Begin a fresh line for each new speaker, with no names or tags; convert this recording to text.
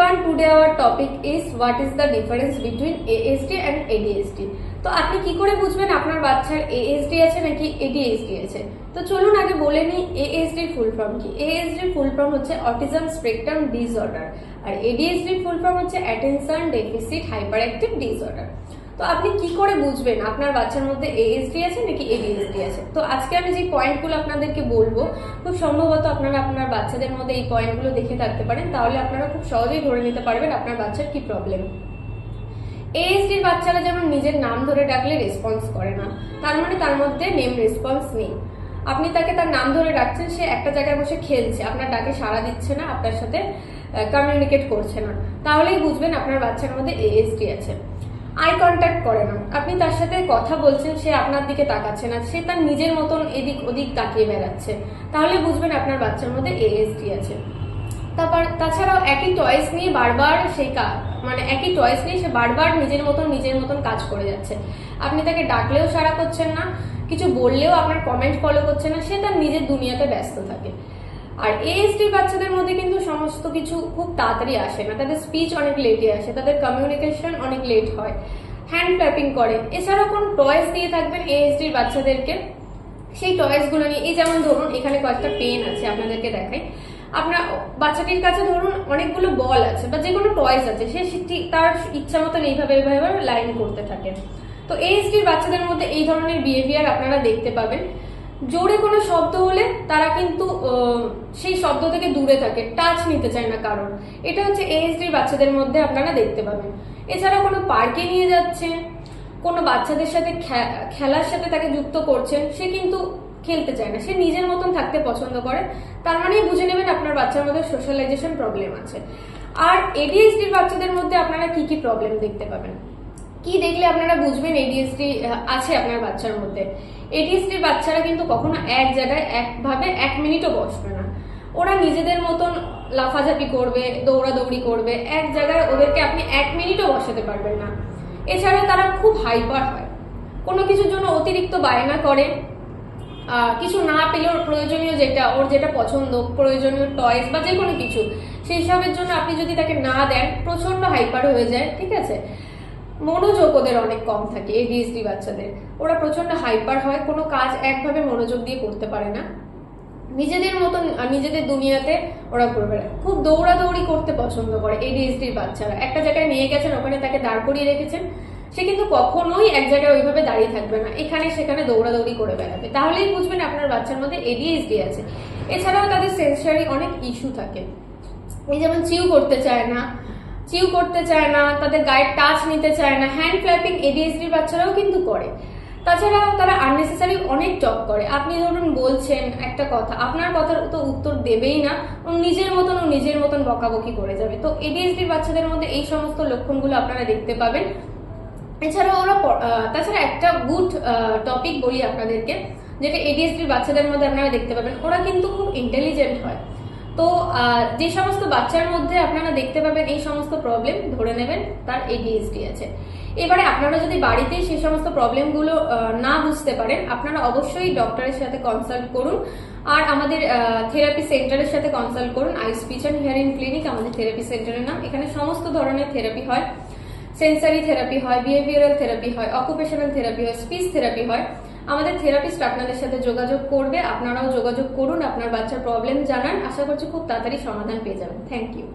everyone, today our topic is what is the difference between ASD and ADHD. তো আপনি কি করে বুঝবেন আপনার বাচ্চার ASD আছে নাকি ADHD আছে? তো চলুন আগে বলে নিই ASD এর ফুল ফর্ম কি। ASD এর ফুল ফর্ম হচ্ছে অটিজম স্পেকট্রাম ডিসঅর্ডার, আর ADHD এর ফুল ফর্ম হচ্ছে অ্যাটেনশন ডেফিসিট হাইপারঅ্যাক্টিভ ডিসঅর্ডার। তো আপনি কি করে বুঝবেন আপনার বাচ্চার মধ্যে ASD আছে নাকি ADHD আছে? তো আজকে আমি যে পয়েন্টগুলো আপনাদেরকে বলবো, খুব সম্ভবত আপনারা আপনার বাচ্চাদের মধ্যে এই পয়েন্টগুলো দেখে থাকতে পারেন, তাহলে আপনারা খুব সহজেই ধরে নিতে পারবেন আপনার বাচ্চার কি প্রবলেম। ASD এর বাচ্চারা যেমন নিজের নাম ধরে ডাকলে রেসপন্স করে না, তার মানে তার মধ্যে নেম রেসপন্স নেই। আপনি তাকে তার নাম ধরে ডাকছেন, সে একটা জায়গায় বসে খেলছে, আপনার ডাকে সাড়া দিচ্ছে না, আপনার সাথে কমিউনিকেট করছে না, তাহলেই বুঝবেন আপনার বাচ্চার মধ্যে ASD আছে। আই কন্ট্যাক্ট করে না, আপনি তার সাথে কথা বলছেন, সে আপনার দিকে তাকাচ্ছে না, সে তার নিজের মতন এদিক ওদিক তাকিয়ে বেড়াচ্ছে, তাহলে বুঝবেন আপনার বাচ্চার মধ্যে ASD আছে। তাছাড়াও একই টয়েস নিয়ে বারবার একই টয়েস নিয়ে সে বারবার নিজের মতন কাজ করে যাচ্ছে। আপনি তাকে ডাকলেও সাড়া করছেন না, কিছু বললেও আপনার কমেন্ট ফলো করছে না, সে তার নিজের দুনিয়াতে ব্যস্ত থাকে। আর ASD বাচ্চাদের মধ্যে কিন্তু সমস্ত কিছু খুব তাড়াতাড়ি আসে না, তাদের স্পিচ অনেক লেটে আসে, তাদের কমিউনিকেশন অনেক লেট হয়, হ্যান্ড ক্ল্যাপিং করে। এছাড়াও কোন টয়েস দিয়ে থাকবেন ASD বাচ্চাদেরকে, সেই টয়েস গুলো নিয়ে, এই যেমন ধরুন এখানে কয়েকটা পেন আছে, আপনাদেরকে দেখাই। আপনার বাচ্চাটির কাছে ধরুন অনেকগুলো বল আছে বা যে কোনো টয়েস আছে, সে তার ইচ্ছা মতন এইভাবে লাইন করতে থাকে। তো ASD বাচ্চাদের মধ্যে এই ধরনের বিহেভিয়ার আপনারা দেখতে পাবেন। জোরে কোনো শব্দ হলে তারা কিন্তু সেই শব্দ থেকে দূরে থাকে, টাচ নিতে চায় না কারণ, এটা হচ্ছে ASD বাচ্চাদের মধ্যে আপনারা দেখতে পাবেন। এছাড়া কোনো পার্কে নিয়ে যাচ্ছেন, কোনো বাচ্চাদের সাথে খেলার সাথে তাকে যুক্ত করছেন, সে কিন্তু খেলতে চায় না, সে নিজের মতন থাকতে পছন্দ করে, তার মানেই বুঝে নেবেন আপনার বাচ্চার মধ্যে সোশ্যালাইজেশন প্রবলেম আছে। আর ADHD বাচ্চাদের মধ্যে আপনারা কি কি প্রবলেম দেখতে পাবেন, কি দেখলে আপনারা বুঝবেন ADHD আছে আপনার বাচ্চার মধ্যে? ADHD বাচ্চারা কিন্তু কখনো এক জায়গায় একভাবে 1 মিনিটও বসবে না, ওরা নিজেদের মতন লাফাঝাপি করবে, দৌড়াদৌড়ি করবে, এক জায়গায় ওদেরকে আপনি 1 মিনিটও বসাতে পারবেন না। এছাড়া তারা খুব হাইপার হয়, কোনো কিছুর জন্য অতিরিক্ত বায়না করে, কিছু না পেলেও প্রয়োজনীয় ওর যেটা পছন্দ, প্রয়োজনীয় টয়েস বা যে কোনো কিছু, সেই সবের জন্য আপনি যদি তাকে না দেন, প্রচন্ড হাইপার হয়ে যায়, ঠিক আছে। মনোযোগ ওদের অনেক কম থাকে ADHD বাচ্চাদের, ওরা প্রচন্ড হাইপার হয়, কোনো কাজ একভাবে মনোযোগ দিয়ে করতে পারে না, নিজেদের মতন নিজেদের দুনিয়াতে ওরা করবে, খুব দৌড়াদৌড়ি করতে পছন্দ করে ADHD বাচ্চারা। একটা জায়গায় নিয়ে গেছেন, ওখানে তাকে দাঁড় করিয়ে রেখেছেন, সে কিন্তু কখনোই এক জায়গায় ওইভাবে দাঁড়িয়ে থাকবে না, এখানে সেখানে দৌড়াদৌড়ি করে বেড়াবে, তাহলেই বুঝবেন আপনার বাচ্চার মধ্যে ADHD আছে। এছাড়াও তাদের সেন্সরি অনেক ইস্যু থাকে, এই যেমন চিউ করতে চায় না, তাদের গায়ে টাচ নিতে চায় না, হ্যান্ড ক্ল্যাপিং ADHD বাচ্চারাও কিন্তু করে। তাছাড়াও তারা আননেসেসারি অনেক টক করে, আপনি ধরুন বলছেন একটা কথা, আপনার কথার তো উত্তর দেবেই না, ও নিজের মতন বকাবকি করে যাবে। তো ADHD বাচ্চাদের মধ্যে এই সমস্ত লক্ষণগুলো আপনারা দেখতে পাবেন। এছাড়া তাছাড়া একটা গুড টপিক বলি আপনাদেরকে, যেটা ADHD বাচ্চাদের মধ্যে আপনারা দেখতে পাবেন, ওরা কিন্তু খুব ইন্টেলিজেন্ট হয়। তো যে সমস্ত বাচ্চার মধ্যে আপনারা দেখতে পাবেন এই সমস্ত প্রবলেম, ধরে নেবেন তার ADHD আছে। এবারে আপনারা যদি বাড়িতে সেই সমস্ত প্রবলেমগুলো না বুঝতে পারেন, আপনারা অবশ্যই ডক্টরের সাথে কনসাল্ট করুন, আর আমাদের থেরাপি সেন্টারের সাথে কনসাল্ট করুন। I speech and hearing clinic আমাদের থেরাপি সেন্টারের নাম। এখানে সমস্ত ধরনের থেরাপি হয়, সেন্সারি থেরাপি হয়, বিহেভিয়ারাল থেরাপি হয়, অকুপেশনাল থেরাপি হয়, স্পিচ থেরাপি হয়। আমাদের থেরাপিস্ট আপনাদের সাথে যোগাযোগ করবে, আপনারাও যোগাযোগ করুন, আপনার বাচ্চার প্রবলেম জানান, আশা করছি খুব তাড়াতাড়ি সমাধান পেয়ে যাবেন। Thank you.